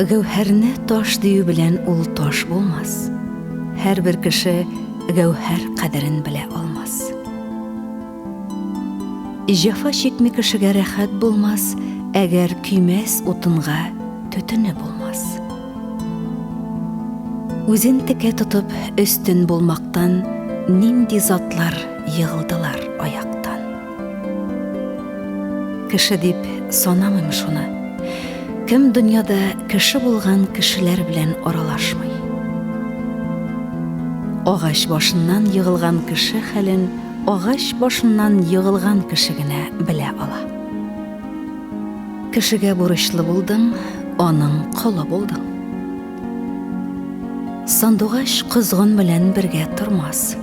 Гәүһәрне таш дию белән ул таш булмас. Һәрбер кеше гәүһәр кадерен белә алмас. Җәфа чикми кешегә рәхәт булмас, әгәр көймәс утынга төтене булмас. Үзен текә тотып өстен булмактан нинди затлар йыгылдылар аяктан. Кеше дип санамыйм шуны. Кем дөньяда кеше булган кешеләр белән аралашмый. Агач башыннан йыгылган кеше хәлен агач башыннан йыгылган кеше генә белә ала. Кешегә бурычлы булдың, аның колы булдың. Сандугач козгын белән бергә тормас.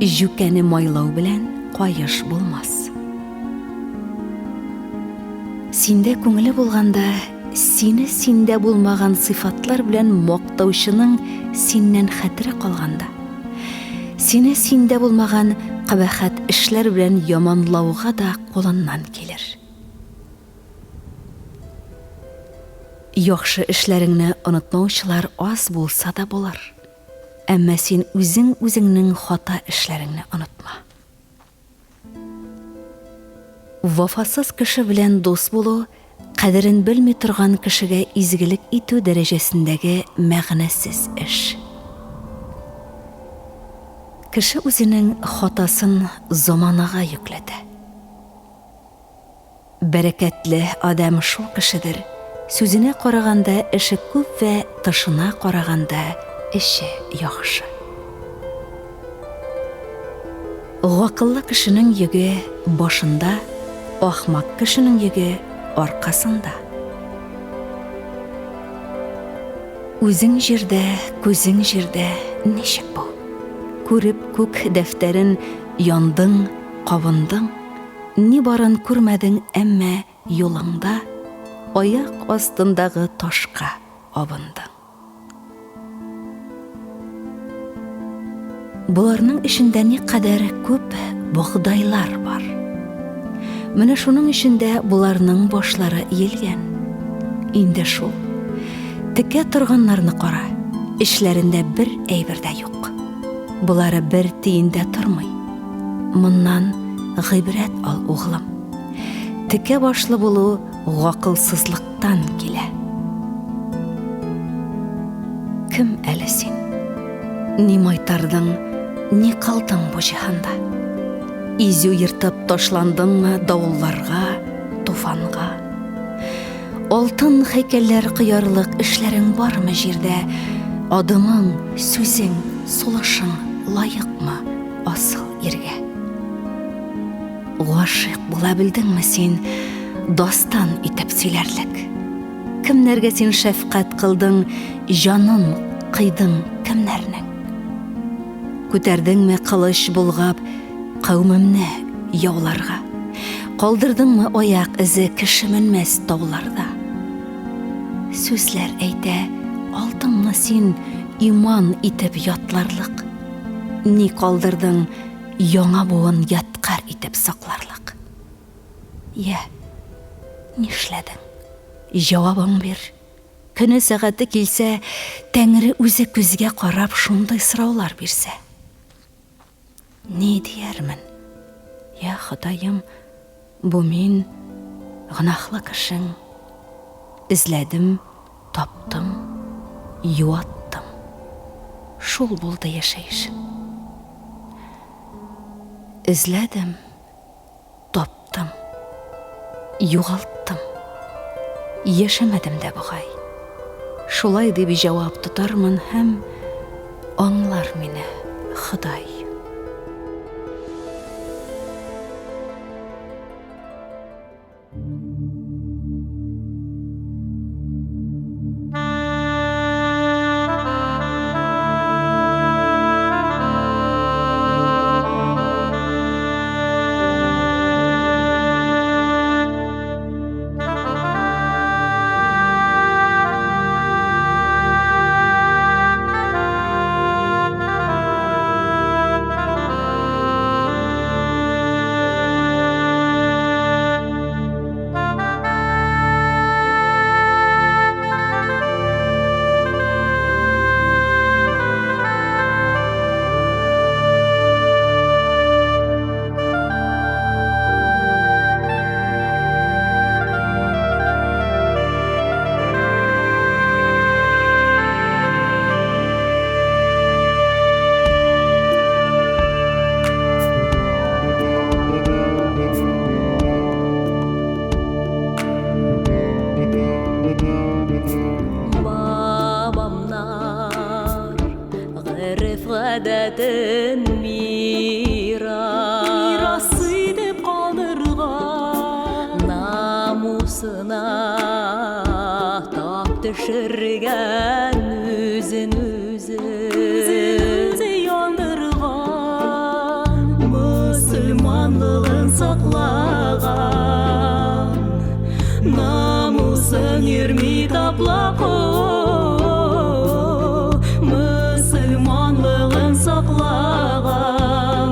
Жүкәне майлау белән кайыш булмас. Синдә күңеле булганда, сине синдә булмаган сыйфатлар белән мактаучының синнән хәтере калганда, сине синдә булмаган кабахәт эшләр белән яманлауга да кулыннан килер. Яхшы эшләреңне онытмаучылар аз булса да булыр. Әмма син үзеңнең хата эшләреңне онытма. Вафасыз кеше белән дус булу, кадерен белми торган кешегә изгелек итү дәрәҗәсендәге мәгънәсез эш. Кеше үзенең хатасын заманага йөкләтә. Бәрәкәтле адам шул кешедер, сүзенә караганда эше күп вә тышына караганда эше яхшы. Гакыллы кешенең йөге башында, ахмак кешенең йөге аркасында. Үзең җирдә, күзең җирдә ничек бу? Күреп күк дәфтәрен яндың, кабындың, ни барын күрмәдең, әмма юлыңда аяк астындагы ташка абындың. Буларның эчендә ни кадәр күп богдайлар бар. Менә шуның эчендә буларның башлары иелгән. Инде шул. Текә торганнарны кара, эшләрендә бер әйбер дә юк. Булары бер тиендә тормый. Моннан гыйбрәт ал, углым. Текә башлы булу гакылсызлыктан килә. Кем әле син? Ни майтардың, ни калдың бу җиһанда? Изү йыртып ташландыңмы давылларга, туфанга? Алтын һәйкәлләр кыярлык эшләрең бармы җирдә? Адымың, сүзең, сулышың лаекмы асыл иргә? Гашыйк була белдеңме син дастан итеп сөйләрлек? Кемнәргә син шәфкать кылдың, җанын кыйдың кемнәрнең? Күтәрдеңме кылыч булгап кавмымны яуларга? Калдырдыңмы аяк изе кеше менмәс тауларда? Сүзләр әйтә, алдыңмы син иман итеп ятларлык? Ни калдырдың яңа буын яткар итеп сакларлык? Я, нишләдең? Җавабың бир. Көне сәгате килсә, Тәңре үзе күзгә карап шундый сораулар бирсә. Ни диярмен? Я Ходаем, бу мин гынахлы кешең. Изләдем, таптым, юаттым. Шул булды яшәешем. Изләдем, таптым, югалттым. Яшәмәдем дә бугай. Шулай дип җавап тотармын һәм аңлар мине Ходай. Örf гадәтен мирасы деп калдырган намусына тап төшергән үзен яндырган мөселманлыгын саклаган намусын йөрми таплап мөселманлыгын саклаган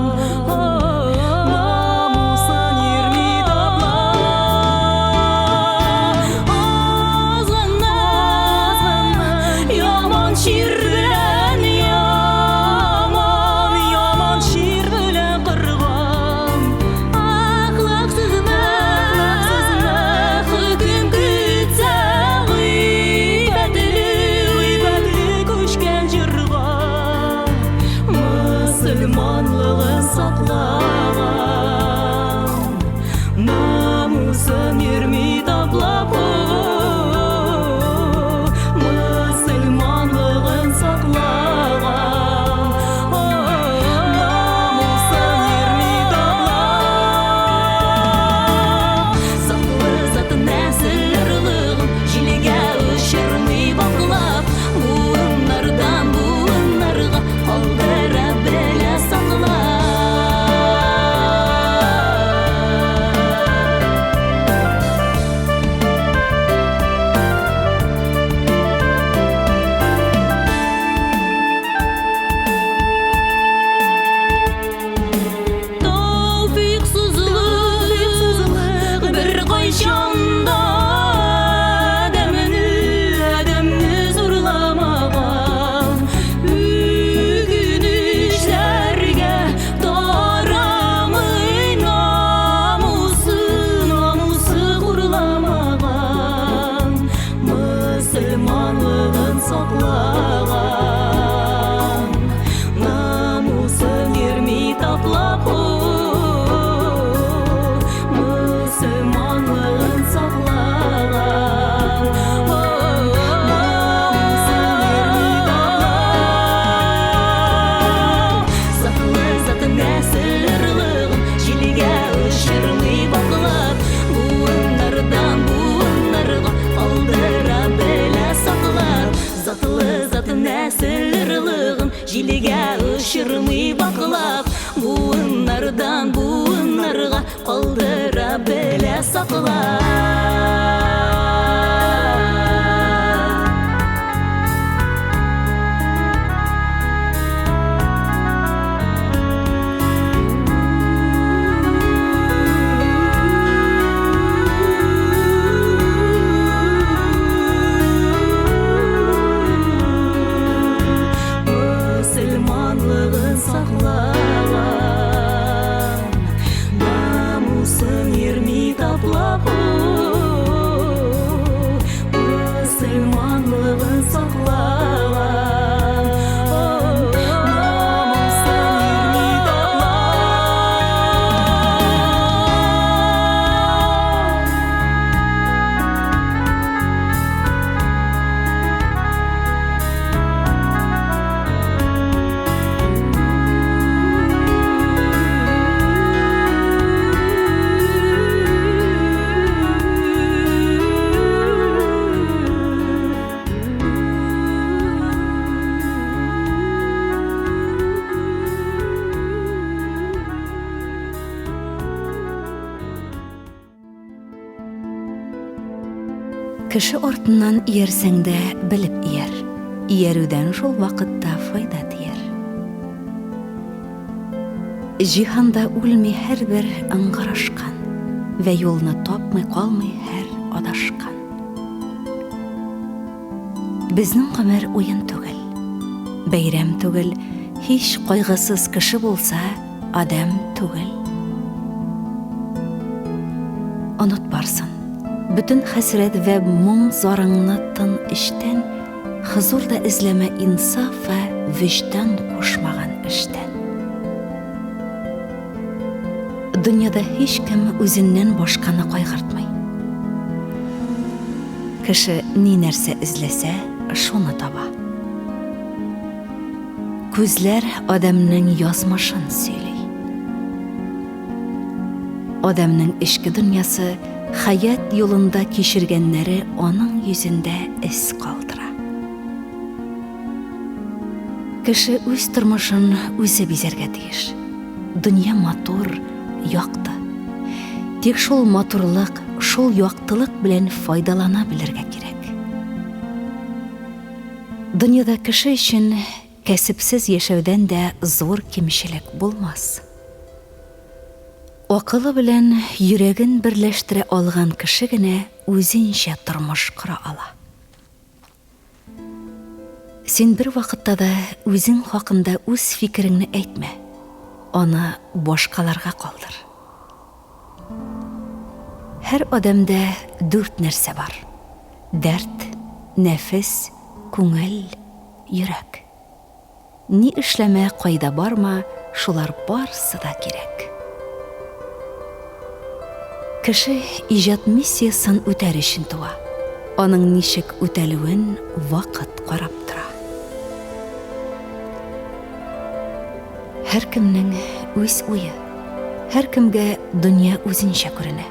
намусын йөрми таплап азгына яман шир белән яман шир белән кырган ахлаксызны хөкем көтсә гыйбәтле күчкән җырга мөселманлыгын саклаган намусын йөрми таплап мөселманлыгын саклаган намусын йөрми таплап саклы заты нәсел ырлыгын җилгә очырмый баклап буыннардан буыннарга калдыра белә саклап Тауфиксызлык бер кайчанда адәмне зурламаган үгүнүчләргә тарамый намусы курламаган мөселманлыгын саклаган намусын йөрми таплап мөселманлыгын саклаган намусын йөрми таплап саклы заты нәсел ырлыгын җилгә очырмый баклап буыннардан буыннарга калдыра белә саклап затлы заты нәсел ырлыгын җилгә очырмый баклап буыннардан буыннарга калдыра белә саклап мөселманлыгын саклаган намусын йөрми таплап мөселманлыгын саклаган намусын йөрми Кеше артыннан иярсәң дә белеп ияр. Иярүдән шул вакытта файда тияр. Җиһанда үлми һәрбер ыңгырашкан вә юлны тапмый калмый һәр адашкан. Безнең гомер уен түгел, бәйрәм түгел, һич кайгысыз кеше булса, адам түгел. Онут барсын. Бүтін хәсрәт вә моң зарыңны тын эштән, хозурда эзләмә инсаф вә виждан кушмаган эштән. Дөньяда һич кем үзеннән башканы кайгыртмый. Кеше ни нәрсә эзләсә, шуны таба. Күзләр адамның язмышын сөйли. Адамның ішкі дөньясы хаят юлында кешіргеннәре аның йөзендә із калдыра. Кеше үз тормышын үзе бизәргә тиеш. Дөнья матур, якты. Тик шул матурлык, шул яктылык белән файдалана белергә кирәк. Дөньяда кеше өчен кәсепсез яшәүдән дә зур кимчелек булмас. Акылы белән йөрәген берләштерә алган кеше генә үзенчә тормыш кыра ала. Син бер вакытта да үзең хакында үз фикереңне әйтмә. Аны башкаларга калдыр. Һәр адамда 4 нәрсә бар. Дәрт, нәфес, күңел, йөрәк. Ни эшләмә, кайда барма, шулар барсы да кирәк. Кеше иҗат миссиясын үтәр өчен туа. Аның ничек үтәлүен вакыт карап тора. Һәр кемнең үз уе, һәр кемгә дөнья үзенчә күренә.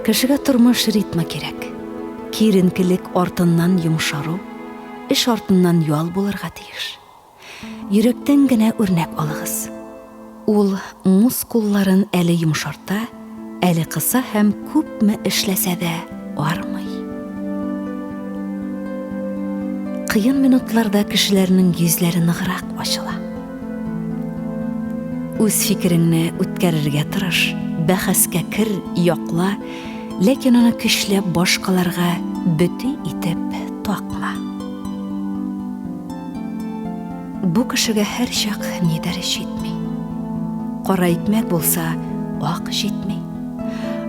Кешегә тормыш ритмы кирәк. Киренкелек артыннан йомшару, эш артыннан ял булырга тиеш. Йөрәктән генә үрнәк алыгыз. Ул мускулларын әле йомшарта, әле кыса һәм күпме эшләсә дә армый. Кыен минутларда кешеләрнең йөзләре ныграк ачыла. Үз фикереңне үткәрергә тырыш, бәхәскә кер, якла, ләкин аны көчләп башкаларга бөти итеп такма. Бу кешегә һәр чак нидер җитми. Кара икмәк булса, ак җитми.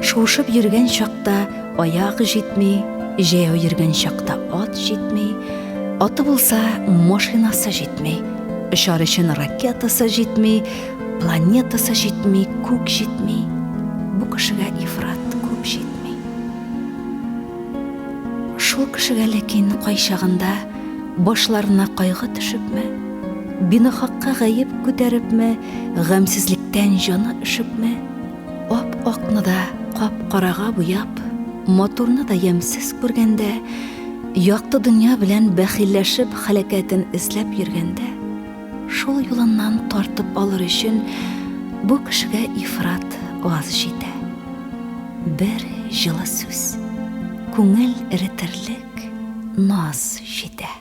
Шушып йөргән чакта аяк җитми, җәяү йөргән чакта ат җитми, аты булса машинасы җитми, очар өчен ракетасы җитми, планетасы җитми, күк җитми. Бу кешегә ифрат күп җитми. Шул кешегә ләкин кайчагында башларына кайгы төшепме, бинахакка гаеп күтәрепме, гамсезлектән җаны өшепме, ап-акны да кап-карага буяп, матурны да ямсыз күргәндә, якты дөнья белән бәхилләшеп хәлакәтен эзләп йөргәндә, шул юлыннан тартып алыр өчен бу кешегә ифрат аз җитә. Бер җылы сүз, күңел эретерлек наз җитә.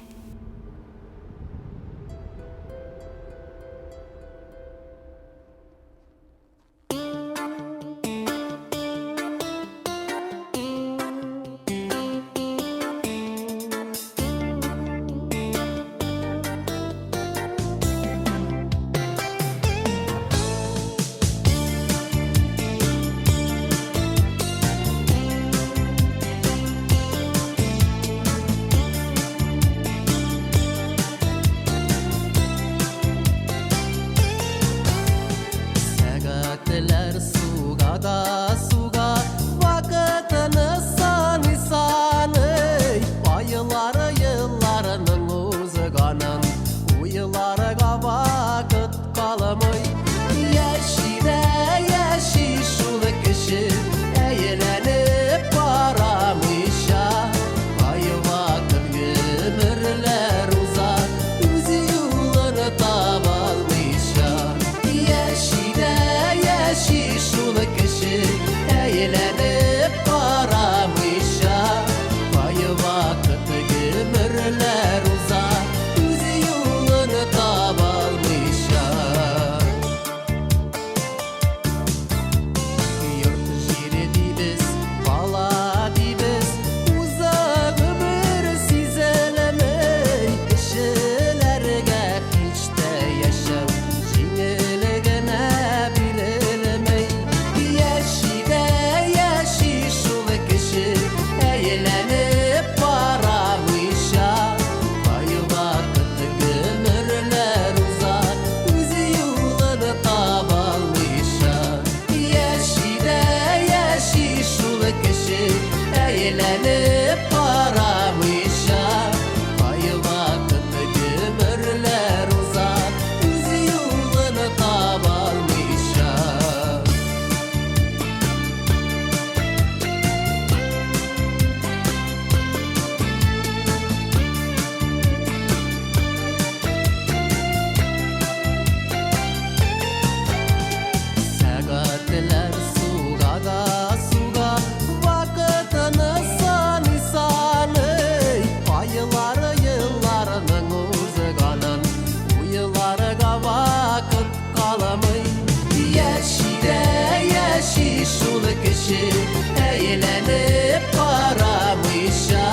кеше әйләнеп карамыйча,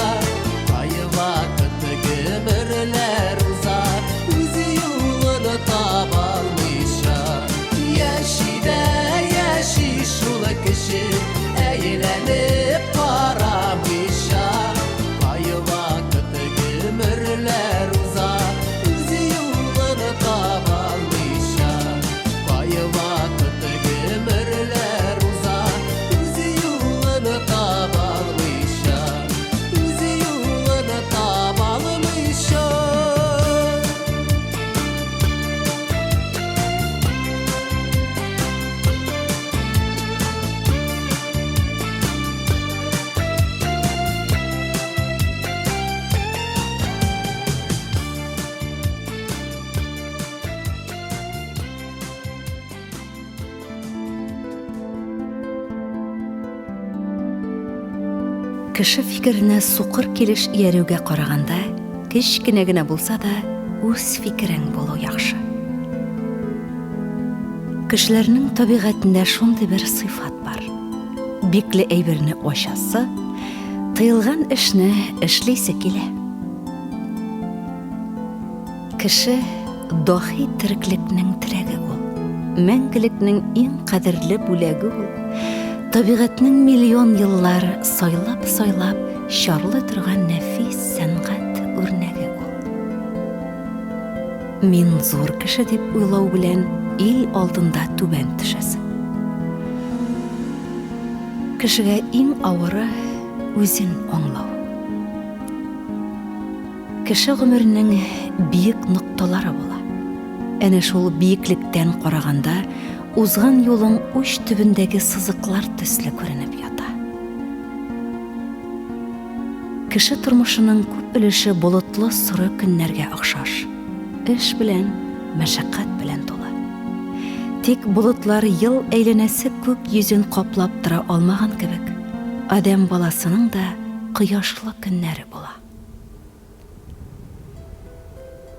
кай вакыт гомерләр уза, үзе юлын таба алмыйча. Яши дә яши шул кеше әйләнеп карамыйча, кай вакыт гомерләр уза, үзе юлын таба алмыйча. Кай вакыт гомерләр уза, үзе юлын таба алмыйча, үзе юлын таба алмыйча. Кеше фикеренә суқыр килеш иярүгә караганда, кечкенә генә булса да, үз фикерең булу яхшы. Кешеләрнең табигатендә шундый бер сыйфат бар. Бикле әйберне ачасы, тыелган эшне эшлисе килә. Кеше дахи тереклекнең терәге ул. Мәңгелекнең иң кадерле бүләге ул. Табигатның миллион еллар сайлап чарлы торган нәфис сәнгать үрнәге ул. Мин зур кеше дип уйлау белән ил алдында түбән төшәсең. Кешегә иң авыры үзен аңлау. Кеше гомеренең биек нокталары була. Әнә шул биеклектән караганда узган юлың уч төбендәге сызыклар төсле күренеп ята. Кеше тормышының күп өлеше болытлы соры көннәргә охшаш. Эш белән, мәшәкать белән тулы. Тик болытлар ел әйләнәсе күк йөзен каплап тора алмаган кебек, адәм баласының да кояшлы көннәре була.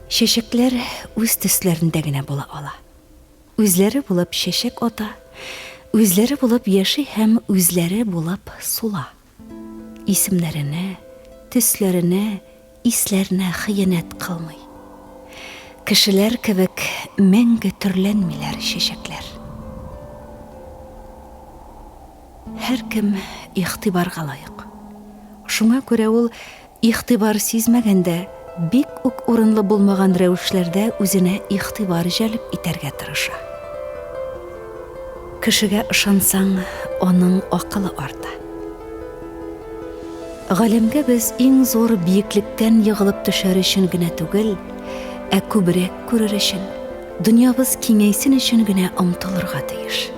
Чәчәкләр үз төсләрендә генә була ала. Үзләре булып чәчәк ата, үзләре булып яши һәм үзләре булып сула. Исемнәренә, төсләренә, исләренә хыянәт кылмый. Кешеләр кебек мәңге төрләнмиләр чәчәкләр. Һәркем игътибарга лаек. Шуңа күрә ул игътибар сизмәгәндә, бик үк урынлы булмаган рәвешләрдә үзенә игътибар җәлеп итәргә тырыша. Кешегә ышансаң, аның акылы арта. Галәмгә без иң зур биеклектән ягылып төшәр өчен генә түгел, ә күбрәк күрер өчен, дөньябыз киңәйсен өчен генә омтылырга тиеш.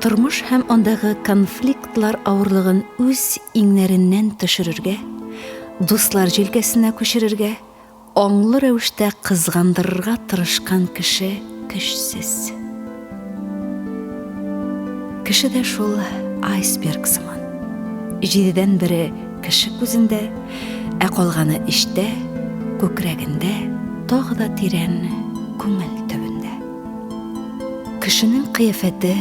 Тормыш һәм андагы конфликтлар авырлыгын үз иңнәреннән төшерергә, дуслар җилкәсенә күчерергә, аңлы рәвештә кызгандырырга тырышкан кеше көчсез. Кеше дә шул айсберг сыман. 7дән бире кеше күзендә, ә калганы эчтә, күкрәгендә, тагы да тирән күңел төбендә. Кешенең кыяфәте,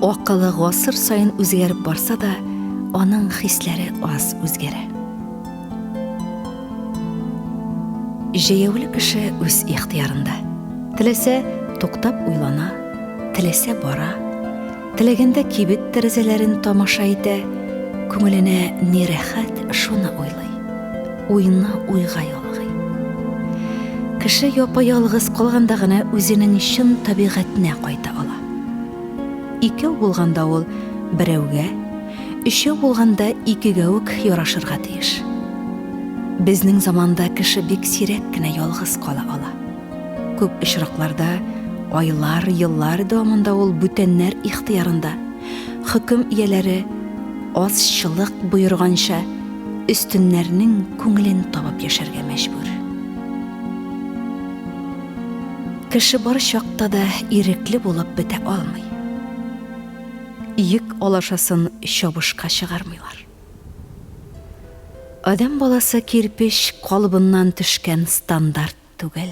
акылы гасыр саен үзгәреп барса да, аның хисләре аз үзгәрә. Җәяүле кеше үз ихтиярында. Теләсә туктап уйлана, теләсә бара, теләгәндә кибет тәрәзәләрен тамаша итә, күңеленә ни рәхәт шуны уйлый, уйны уйга ялгый. Кеше япа-ялгыз калганда гына үзенең чын табигатенә кайта ала. Икәү булганда ул берәүгә, өчәү булганда икегә үк ярашырга тиеш. Безнең заманда кеше бик сирәк кенә ялгыз кала ала. Күп очракларда айлар, еллар дәвамында ул бүтәннәр ихтиярында, хөкем ияләре азчылык буйырганча өстеннәрнең күңелен табып яшәргә мәҗбүр. Кеше бар чакта да ирекле булып бетә алмый. Йөк алашасын чабышка чыгармыйлар. Адам баласы кирпич калыбыннан төшкән стандарт түгел.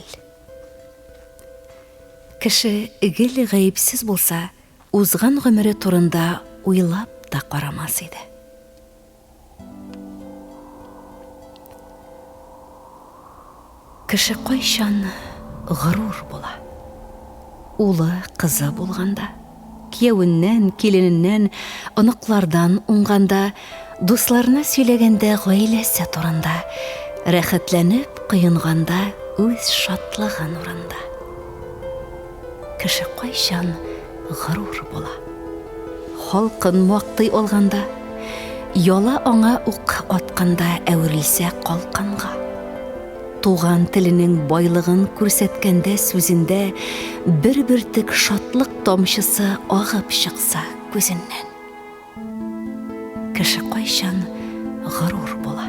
Кеше гел гаепсез булса, узган гомере турында уйлап та карамас иде. Кеше кайчан горур була. Улы, кызы булганда, киявеннән, килененнән, оныклардан уңганда, дусларына сөйләгәндә гаиләсе турында, рәхәтләнеп кыенганда үз шатлыгын урында. Кеше кайчан горур була. Халкын мактый алганда, яла аңа ук атканда әверелсә калканга. Туган теленең байлыгын күрсәткәндә сүзендә бер бөртек шатлык тамчысы агып чыкса күзеннән. Кеше кайчан горур була.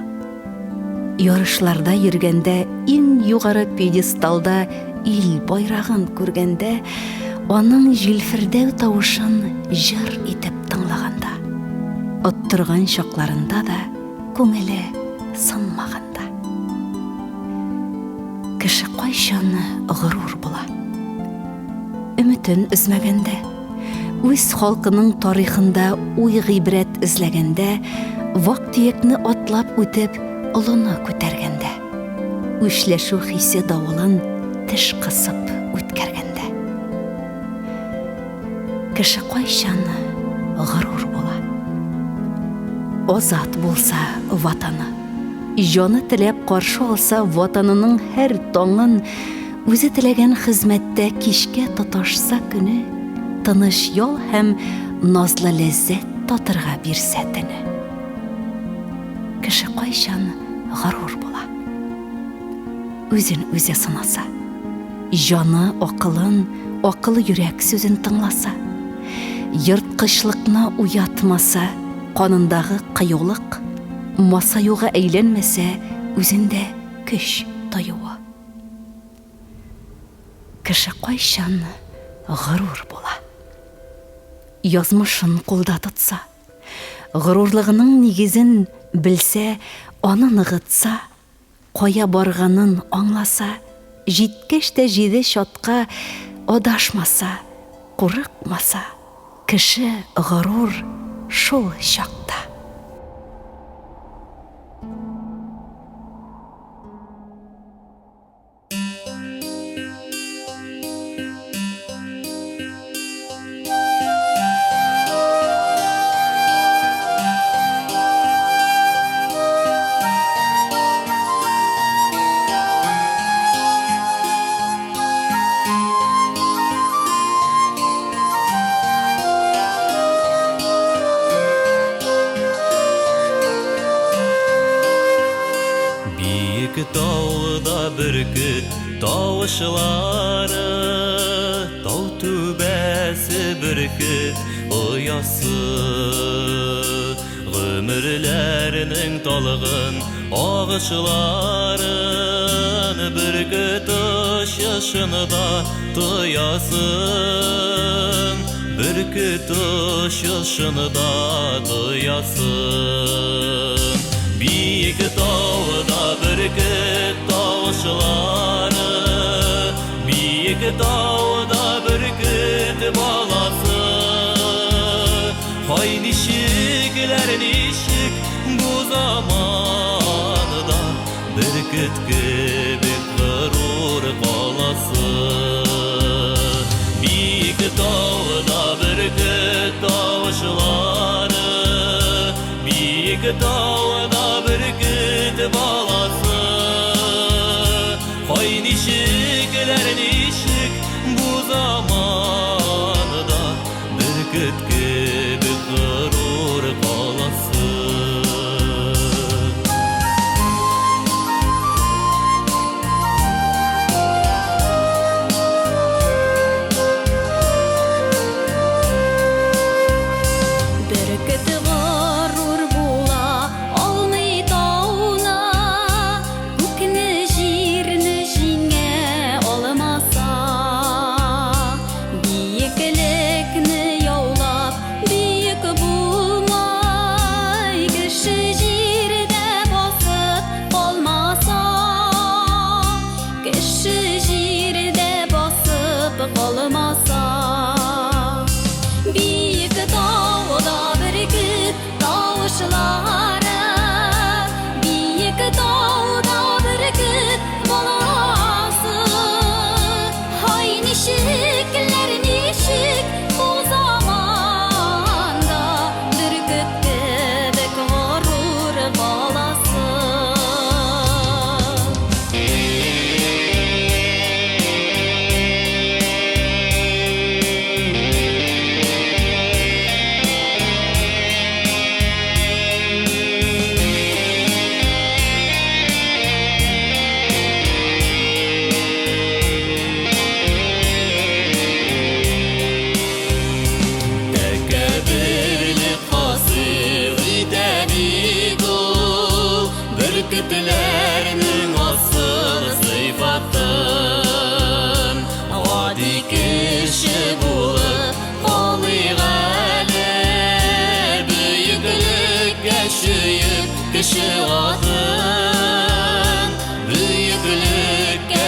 Ярышларда йөргәндә иң югары пьедесталда ил байрагын күргәндә, аның җилфердәү тавышын җыр итеп тыңлаганда, оттырган чакларында да күңеле сынмаганда. Кеше кайчан горур була. Өметен үзмәгәндә, үз халкының тарихында уй-гыйбрәт эзләгәндә, вак-төякне атлап үтеп, олыны күтәргәндә, үчләшү хисе давылын теш кысып үткәргәндә. Кеше кайчан горур була. Азат булса ватаны, жаны теләп каршы алса ватанының һәр таңын, үзе теләгән хезмәттә кичкә тоташса көне, тыныч ял һәм назлы ләззәт татырга бирсә тәне. Кеше кайчан горур була. Үзен үзе сынаса, жаны акылын, акылы йөрәк сүзен тыңласа, йырткычлыкны уятмаса, канындагы кыюлык масаюга әйләнмәсә, үзендә көч таюы. Кеше кайчан горур була. Язмышын кулда тотса, горурлыгының нигезен белсә, аны ныгытса, кая барганын аңласа, җиткәч тә җиде чатка адашмаса, курыкмаса, кеше горур шул чакта. Tağda bürküt tavışları, tağ tübesi bürküt uyası, gümürlerinin talğın ağışların, bürküt ışışını da duyasın, bürküt ışışını da duyasın. Büyük dağda bürküt tavışları, büyük dağda bürküt balası, hay nişikler nişik bu zamanında, bürküt gibi gurur kalası. Büyük dağda bürküt tavışları, büyük dağda bürküt balası, hay nişikler nişik bu zamanında, bürküt gibi gurur kalası.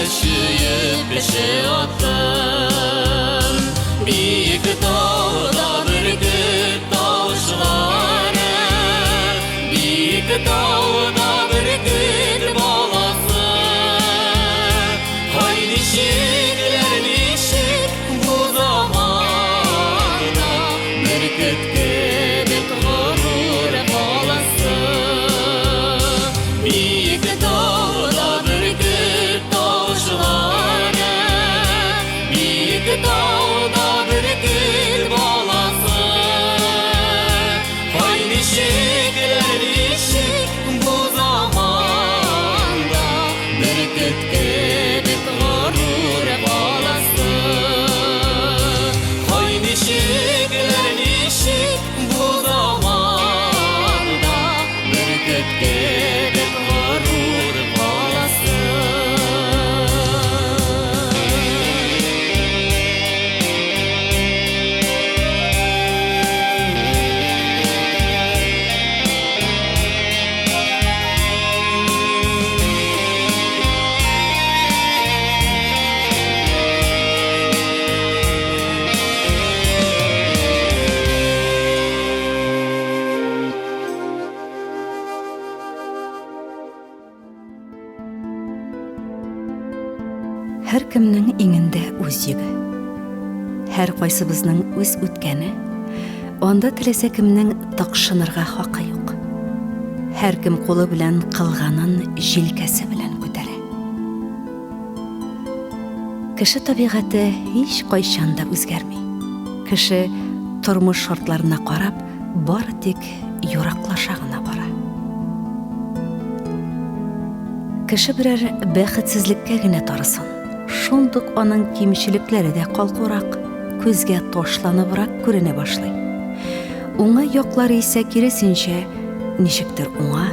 Шүйіп кіші аттым Биік тауда бүркіт таушылары Биік тауда бүркіт баласы Қай нешеклер нешек бұл заманда Бүркітке бек ғұрур баласы Биік тауда бүркіт таушылары Биік тауда бүркіт баласы Қай нешеклер нешек бұл заманда Бүркітке бек ғұрур баласы Қай нешеклер нешек бұл заманда Бүркітке бек ғұрур баласы Һәр кемнең иңендә үз йөге. Һәр кайсыбызның үз үткәне, анда теләсә кемнең тaqшынырга хакы юк. Һәр кем кулы белән кылганын җилкәсе белән күтәрә. Кеше табигате һич кайчан да үзгәрми. Кеше тормыш шартларына карап, бары тик юраклаша гына бара. Кеше берәр бәхетсезлеккә генә тарысын. Шундук аның кимчелекләре дә калкурак, күзгә ташланыбрак күренә башлый. Уңай яклары исә киресенчә, ничектер уңа,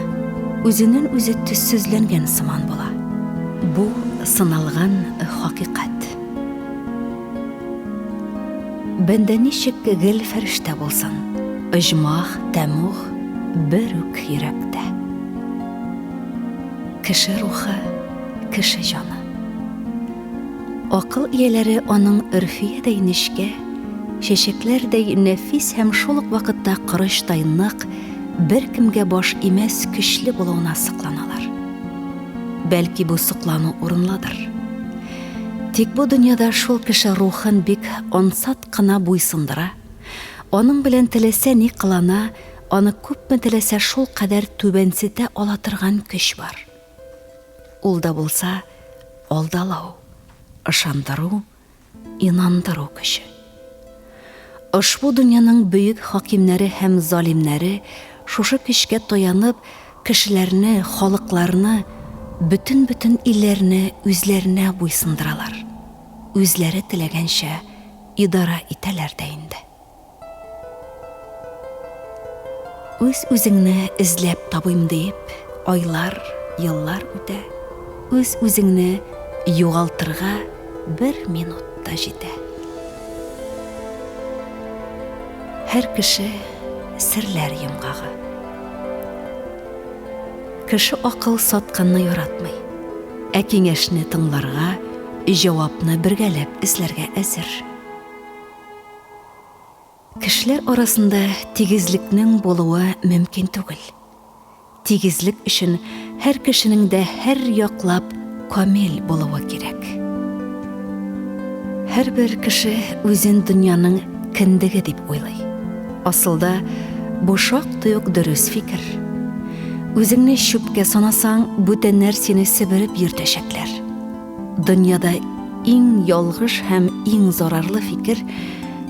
үзеннән үзе төссезләнгән сыман була. Бу сыналган хакыйкать. Бәндә ничек гел фәрештә булсын, ыжмах, тәмух бер үк йөрәктә. Кеше рухы, кеше җаны. Акыл ияләре аның өрфиядәй нечкә, чәчәкләрдәй нәфис һәм шул ук вакытта кырыштай нык, бер кемгә баш имәс көчле булуына сокланалар. Бәлки бу соклану урынлыдыр. Тик бу дөньяда шул кеше рухын бик ансат кына буйсындыра, аның белән теләсә ни кылана, аны күпме теләсә шул кадәр түбәнсетә ала торган көч бар. Ул да булса алдалау, ышандыру, инандыру көче. Ошбу дөньяның бөек хакимнәре һәм залимнәре шушы көчкә таянып, кешеләрне, халыкларны, бөтен илләрне үзләренә буйсындыралар. Үзләре теләгәнчә идара итәләр дә инде. Үз-үзеңне эзләп табыйм дип, айлар, еллар үтә. Үз-үзеңне югалтырга бер минутта җитә. Һәр кеше серләр йомгагы. Кеше акыл сатканны яратмый, ә киңәшне тыңларга, җавапны бергәләп эзләргә әзер. Кешеләр арасында тигезлекнең булуы мөмкин түгел. Тигезлек өчен һәр кешенең дә һәр яклап камил булуы кирәк. Һәрбер кеше үзен дөньяның кендеге дип уйлый. Асылда бу шактый ук дөрес фикер. Үзеңне чүпкә санасаң, бүтәннәр сине себереп йөртәчәкләр. Дөньяда иң ялгыш һәм иң зарарлы фикер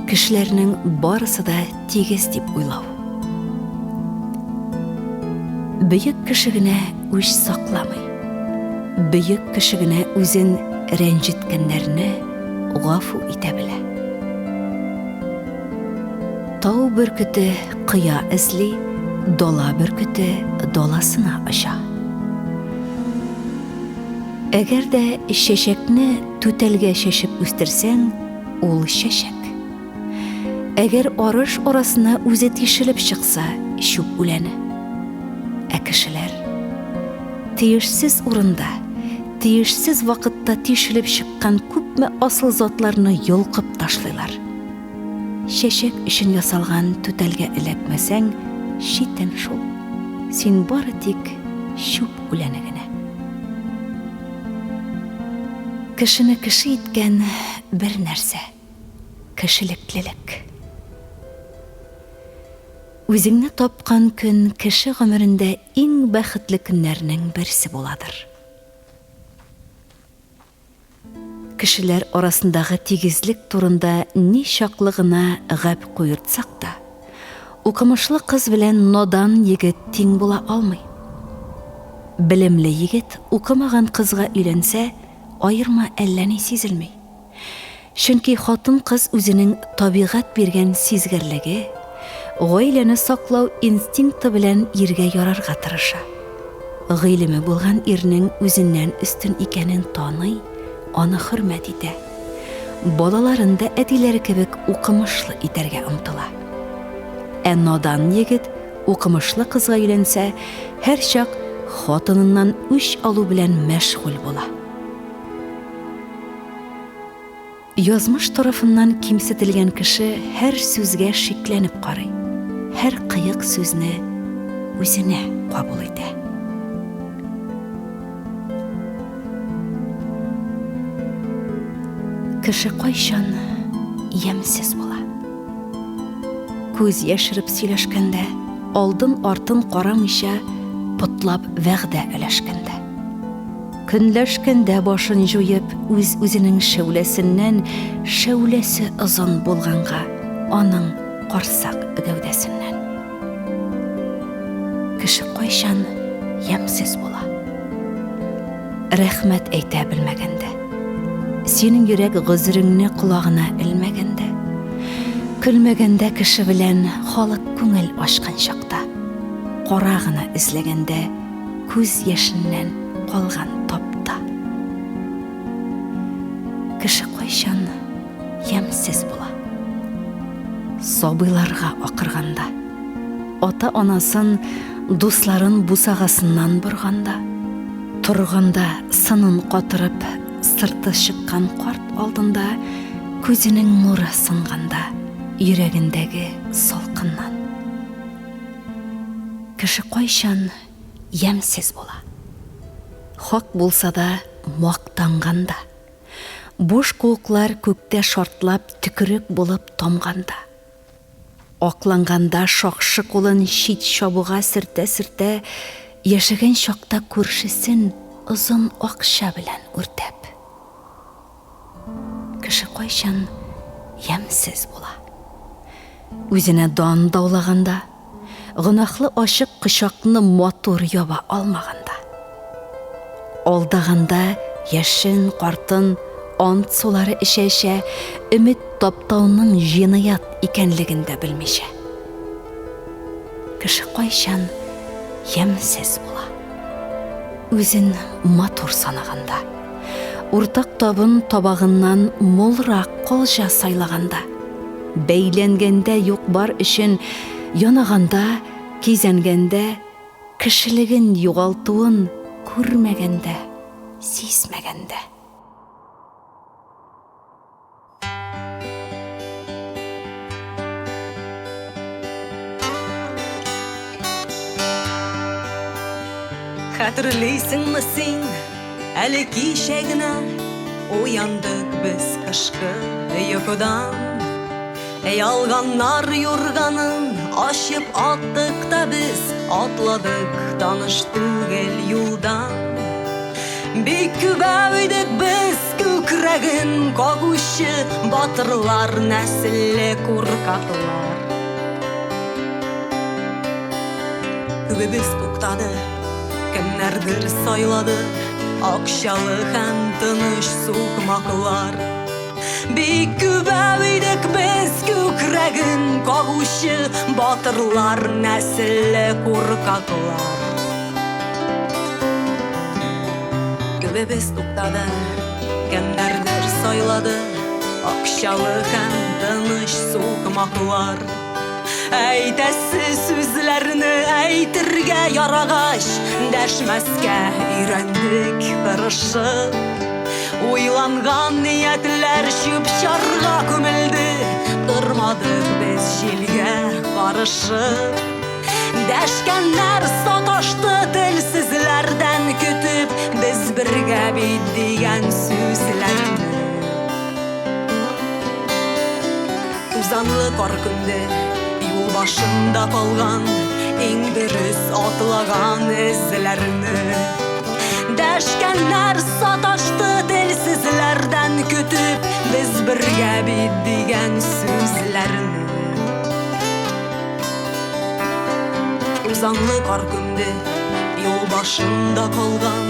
кешеләрнең барысы да тигез дип уйлау. Бөек кеше генә үч сакламый. Бөек кеше генә үзен рәнҗеткәннәрне гафу итә белә. Тау бөркете кыя эзли, дала бөркете даласына аша. Әгәр дә чәчәкне түтәлгә чәчеп үстерсәң, ул чәчәк. Әгәр арыш арасына үзе тишелеп чыкса, чүп үләне. Ә кешеләр тиешсез урында, тиешсез вакытта тишелеп чыккан күпме асыл затларны йолкып ташлыйлар. Шәшәк өчен ясалган түтәлгә эләкмәсәң, шитен шул. Син бары тик шуп үләне генә. Кешене кеше иткән бер нәрсә — кешелеклелек. Үзеңне тапкан көн кеше гомерендә иң бәхетле көннәрнең берсе буладыр. Кешеләр арасындагы тигезлек турында ни чаклы гына гәп куертсак та, укымышлы кыз белән надан егет тиң була алмый. Белемле егет укымаган кызга өйләнсә, айырма әллә ни сизелми. Чөнки хатын-кыз үзенең табигать биргән сизгерлеге, гаиләне саклау инстинкты белән иргә ярарга тырыша. Гыйлеме булган ирнең үзеннән өстен икәнен таный, аны хөрмәт итә. Балаларын да әтиләре кебек укымышлы итәргә омтыла. Ә надан егет укымышлы кызга өйләнсә, һәр чак хатыныннан үч алу белән мәшгуль була. Язмыш тарафыннан кимсетелгән кеше һәр сүзгә шикләнеп карый. Һәр кыек сүзне үзенә кабул итә. Кеше кайчан ямсыз була. Күз яшереп сөйләшкәндә, алдын-артын карамыйча, потлап вәгъдә әләшкәндә. Көнләшкәндә башын җуеп, үз-үзенең шәүләсеннән шәүләсе озын булганга, аның карсак гәүдәсеннән. Кеше кайчан ямсыз була. Рәхмәт әйтә белмәгәндә, синең йөрәк гызрыңны колагына элмәгәндә, көлмәгәндә кеше белән халык күңел ачкан чакта, кара гына эзләгәндә күз яшеннән калган тапта. Кеше кайчан ямсыз була. Сабыйларга акырганда, ата-анасын, дусларын бусагасыннан борганда, турганда сынын катырып, сырты чыккан карт алдында күзенең нуры сынганда, йөрәгендәге салкыннан. Кеше кайчан ямсыз була. Хак булса да мактанганда, буш куыклар күктә шартлап төкерек булып тамганда, акланганда шакшы кулын чит чабуга сөртә-сөртә, яшәгән чакта күршесен озын акча белән үртәп. Кеше кайчан ямсыз була. Үзенә дан даулаганда, гынахлы ачык кычакны матур яба алмаганда, алдаганда яшен картын ант сулары эчәшә, өмет таптауның җинаят икәнлеген дә белмичә. Кеше кайчан ямсыз була. Үзен матур санаганда, уртак табын табагыннан молрак калҗа сайлаганда, бәйләнгәндә юк бар өчен янаганда, кизәнгәндә, кешелеген югалтуын күрмәгәндә, сизмәгәндә. Хәтерлисеңме син, әле кичә генә уяндык без кышкы йокыдан. Ялганнар юрганын ачып аттык та без, атладык таныш түгел юлдан. Бик күбәү идек без күкрәген кагучы батырлар, нәселле куркаклар. Күбебез туктады, кемнәрдер сайлады, акчалы һәм тыныч сукмаклар. Бик күбәү идек без күкрәген кагучы батырлар, нәселле куркаклар. Күбебез туктады, кемнәрдер сайлады, акчалы һәм тыныч сукмаклар. Әйтәсе сүзләрне әйтергә ярагаш, дәшмәскә өйрәндек тырышып. Уйланган ниятләр чүп-чарга күмелде, тормадык без җилгә карышып. Дәшкәннәр саташты телсезләрдән көтеп, без бергә бит дигән сүзләрне. Тузанлы кар көндә юл башында калган, иң дөрес атлаган эзләрне. Дәшкәннәр саташты телсезләрдән көтеп, без бергә бит дигән сүзләрне. Тузанлы кар көндә юл башында калган,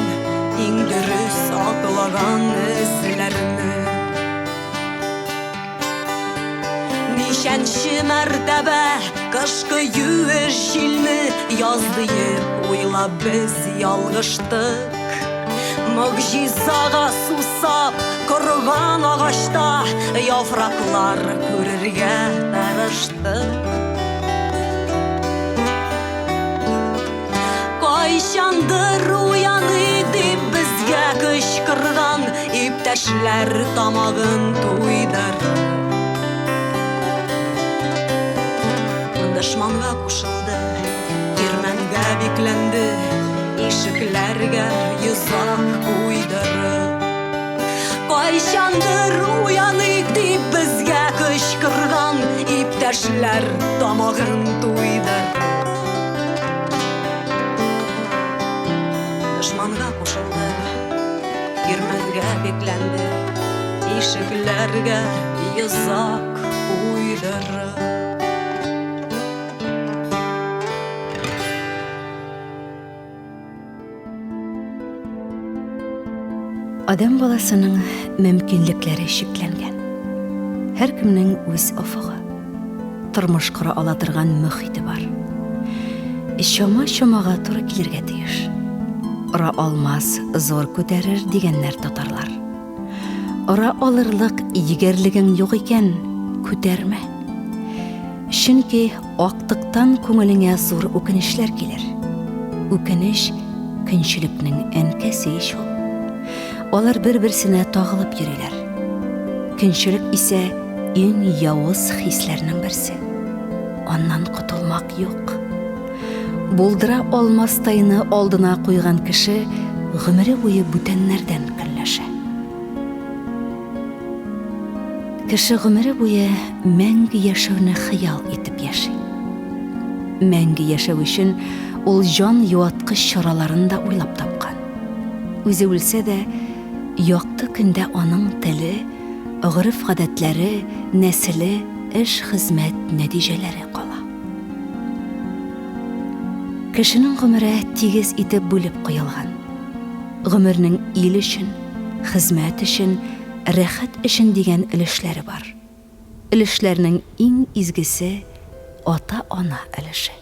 иң дөрес атлаган эзләрне. Нишәнче мәртәбә кышкы юеш җилне яздыеп уйлап без ялгыштык. Могҗизага сусап корган агачта яфраклар күрергә тырыштык. Кайчандыр уяныйк дип безгә кычкырган иптәшләр тамагын туйдырып. Дошманга кушылды, кирмәнгә бикләнде, ишекләргә йозак куйдырып. Кайчандыр уяныйк дип безгә кычкырган иптәшләр тамагын туйдырып. Дошманга кушылды, кирмәнгә бикләнде, ишекләргә йозак куйдырып. Адам баласының мөмкинлекләре шикләнгән. Һәр кемнең үз офыгы, тормыш кора ала торган мөхите бар. Чама-чамага туры килергә тиеш. Ора алмас, зор күтәрер дигәннәр татарлар. Ора алырлык егәрлегең юк икән, күтәрмә. Чөнки актыктан күңелеңә зур үкенечләр килер. Үкенеч көнчелекнең әнкәсе ишул. Алар бер-берсенә тагылып йөриләр. Көнчелек исә иң явыз хисләрнең берсе. Аннан котылмак юк. Булдыра алмастайны алдына куйган кеше гомере буе бүтәннәрдән көнләшә. Кеше гомере буе мәңге яшәүне хыял итеп яши. Мәңге яшәү өчен ул җан юаткыч чараларын да уйлап тапкан. Үзе үлсә дә, якты көндә аның теле, гырыф-гадәтләре, нәселе, эш-хезмәт нәтиҗәләре кала. Кешенең гомере тигез итеп бүлеп куелган. Гомернең ил өчен, хезмәт өчен, рәхәт өчен дигән өлешләре бар. Өлешләрнең иң изгесе ата-ана өлеше.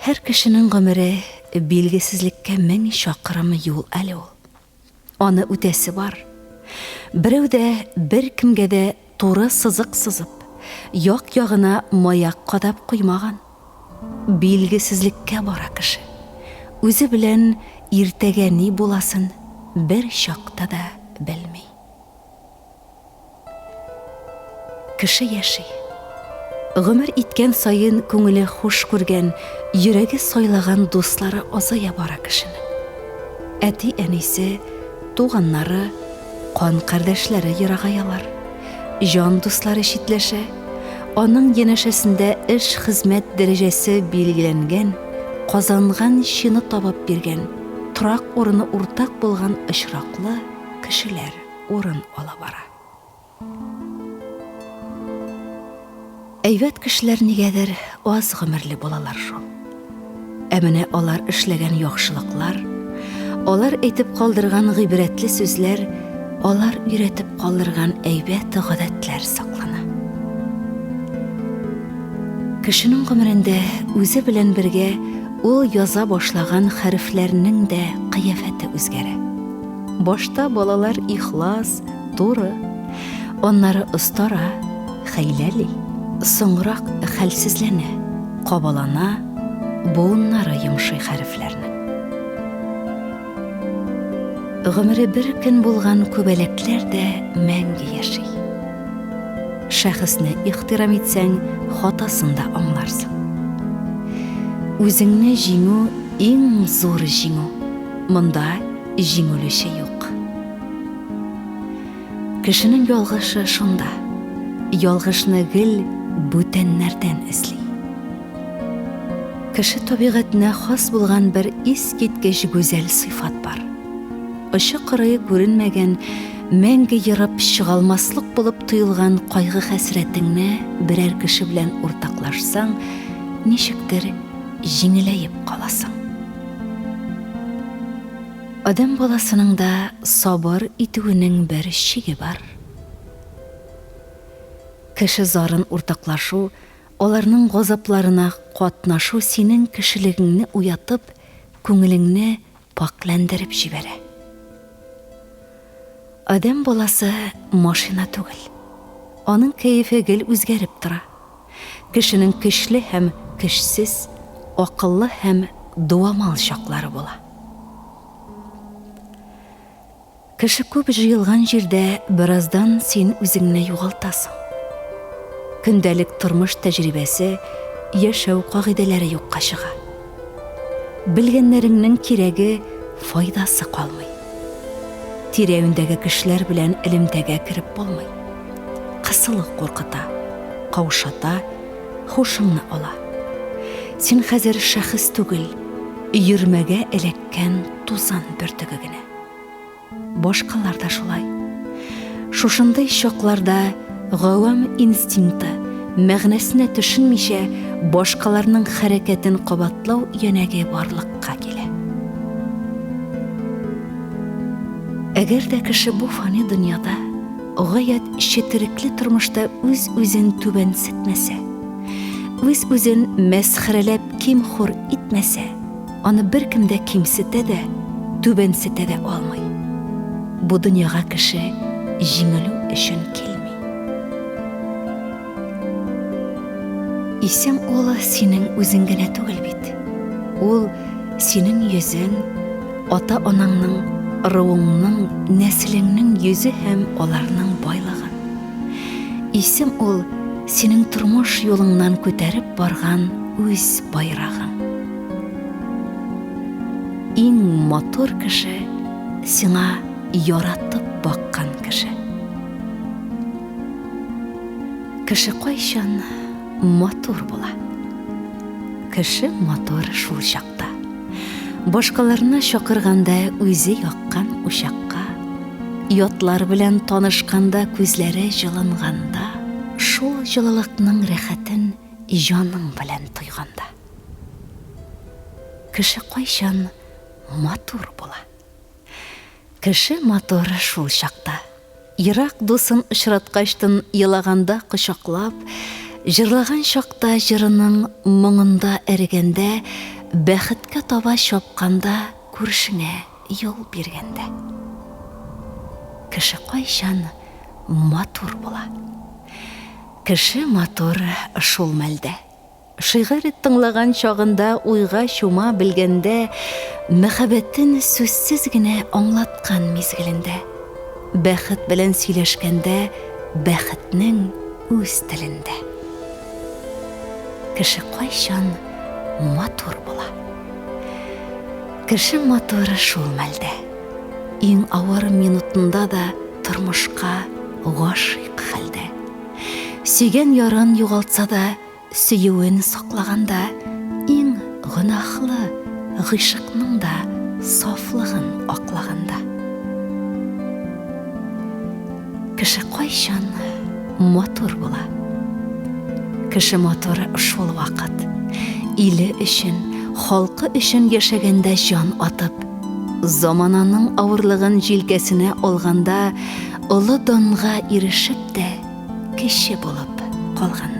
Һәр кешенең гомере билгесезлеккә мең чакрым юл әле ул. Аны үтәсе бар. Берәү дә бер кемгә дә туры сызык сызып, як-ягына маяк кадап куймаган. Билгесезлеккә бара кеше. Үзе белән иртәгә ни буласын бер чакта да белми. Кеше яши. Гомер иткән сайын күңеле хуш күргән, йөрәге сайлаган дуслары азая бара кешенең. Әти-әнисе, туганнары, кан кардәшләре ерагаялар. Җан дуслары читләшә. Аның янәшәсендә эш хезмәт дәрәҗәсе билгеләнгән, казанган чины табып биргән, турак урыны уртак булган очраклы кешеләр урын ала бара. Әйбәт кешеләр нигәдер аз гомерле булалар шул. Ә менә алар эшләгән яхшылыклар, алар әйтеп калдырган гыйбрәтле сүзләр, алар өйрәтеп калдырган әйбәт гадәтләр саклана. Кешенең гомерендә үзе белән бергә ул яза башлаган хәрефләрнең дә кыяфәте үзгәрә. Башта балалар ихлас, туры, аннары остара, хәйләли, соңрак хәлсезләнә, кабалана, буыннары йомшый хәрефләрнең. Гомере бер көн булган күбәләкләр дә мәңге яши. Шәхесне ихтирам итсәң, хатасын да аңларсың. Үзеңне җиңү иң зур җиңү. Монда җиңүлеше юк. Кешенең ялгышы шунда. Ялгышны гел бүтәннәрдән эзли. Кеше табигатына хас булган бер искиткеч гүзәл сыйфат бар. Очы-кырые күренмәгән, мәңге ярап чыгалмаслык булып тоелган кайгы-хәсрәтеңне берәр кеше белән уртаклашсаң, ничектер җиңеләеп каласың. Адам баласының да сабыр итүенең бер чиге бар. Кеше зарын уртаклашу, аларның газапларына катнашу синең кешелегеңне уятып, күңелеңне пакландырып җибәрә. Адам баласы машина түгел. Аның кәефе гел үзгәреп тора. Кешенең көчле һәм көчсез, акыллы һәм дуамал чаклары була. Кеше күп җыелган җирдә бераздан син үзеңне югалтасың. Көндәлек тормыш тәҗрибәсе, яшәү кагыйдәләре юкка чыга. Белгәннәреңнең кирәге, файдасы калмый. Тирәвендәге кешеләр белән элемтәгә кереп булмый. Кысылык куркыта, каушата, хушыңны ала. Син хәзер шәхес түгел, йөрмәгә эләккән тузан бөртеге генә. Башкалар да шулай. Шушындай чакларда гавам инстинкты, мәгънәсенә төшенмичә, башкаларның хәрәкәтен кабатлау янәге барлыкка килә. Әгәр дә кеше бу фани дөньяда гаять четерекле тормышта үз-үзен түбәнсетмәсә, үз-үзен мәсхәрәләп кимхур итмәсә, аны беркем дә кимсетә дә, түбәнсетә дә алмый. Бу дөньяга кеше җиңелү өчен килми. Исем ул синең үзең генә түгел бит. Ул синең йөзең, ата-анаңның, руыңның, нәселеңнең йөзе һәм аларның байлыгы. Исем ул синең тормыш юлыңнан күтәреп барган үз байрагың. Иң матур кеше сиңа яратып баккан кеше. Кеше кайчан матур була. Кеше матур шул чакта. Башкаларны чакырганда үзе яккан учакка, ятлар белән танышканда күзләре җылынганда, шул җылылыкның рәхәтен җаның белән тойганда. Кеше кайчан матур була. Кеше матур шул чакта. Ерак дусын очраткачтын елаганда кочаклап, җырлаган чакта җырының моңында эргәндә, бәхеткә таба чапканда, күршеңә юл биргәндә. Кеше кайчан матур була. Кеше матур шул мәлдә. Шигырь тыңлаган чагында уйга чума белгәндә, мәхәббәтен сүзсез генә аңлаткан мизгелендә, бәхет белән сөйләшкәндә, бәхетнең үз телендә. Кеше кайчан матур була. Кеше матур шул мәлдә. Иң авыр минутында да тормышка гашыйк хәлдә. Сөйгән ярын югалтса да, сөюен саклаганда, иң гынахлы гыйшыкның да сафлыгын аклаганда. Кеше кайчан матур була. Кеше матур шул вакыт. Иле өчен, халкы өчен яшәгәндә җан атып, замананың авырлыгын җилкәсенә алганда, олы данга ирешеп тә кеше булып калганда.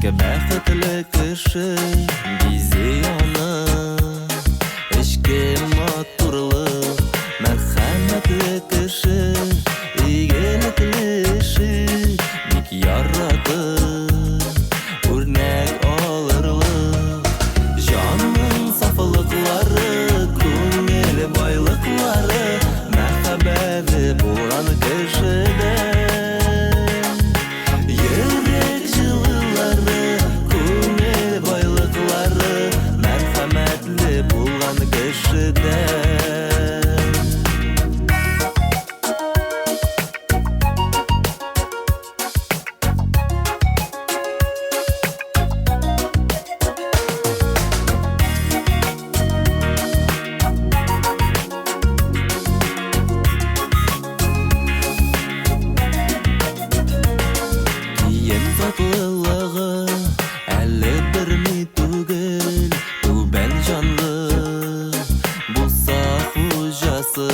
Эшке бәхетле кеше бизей аны, эшке матурлык мәрхәмәтле кеше, игелекле эше бик яратыр, үрнәк алырлык. Җанның сафлыклары, күңел байлыклары, мәхәббәте булган кешедә. Йөрәк җылылары, күңел байлыклары, мәрхәмәтле булган кешедә. Кием татлылыгы әле бер ми түгел, түбән җанлы булса хуҗасы,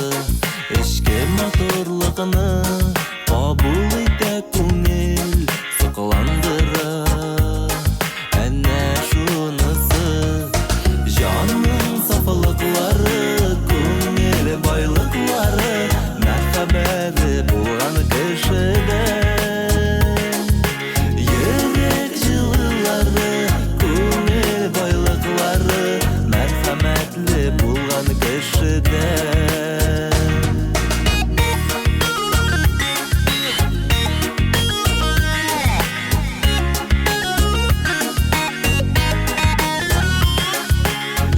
эшке матурлыгыны кабул итә күңел, сокландыра әнә шунысы. Җанның сафлыклары, күңел байлыклары, мәхәббәте булган кешедә. Йөрәк җылылары, күңел байлыклары, мәрхәмәтле булган кешедә.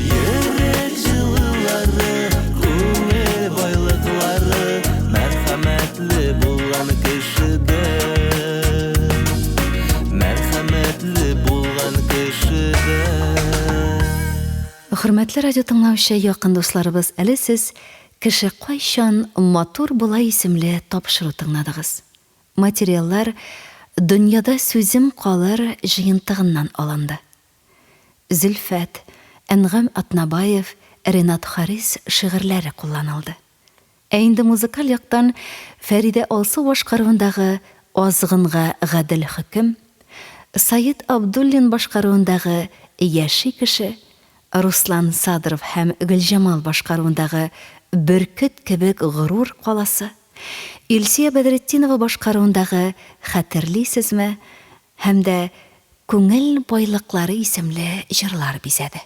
Йөрәк җылылары, күңел байлыклары, мәрхәмәтле булган кешедә. Мәрхәмәтле булган кешедә. Хөрмәтле радио тыңлаучы якын дусларыбыз, әле сез «Кеше кайчан матур була» исемле тапшыру тыңладыгыз. Материаллар «Дөньяда сүзем калыр» җыентыгыннан алынды. Зөлфәт, Әнгам Атнабаев, Ренат Харис шигырьләре кулланылды. Ә инде музыкаль яктан Фәридә Алсу башкаруындагы «Азгынга гадел хөкем», Саид Абдуллин башкаруындагы «Яши кеше», Руслан Садыров һәм Гөлҗамал башкаруындагы «Бөркет кебек горур каласы», Илсия Бәдретдинова башкаруындагы «Хәтерлисезме» һәм дә «Күңел байлыклары» исемле җырлар бизәде.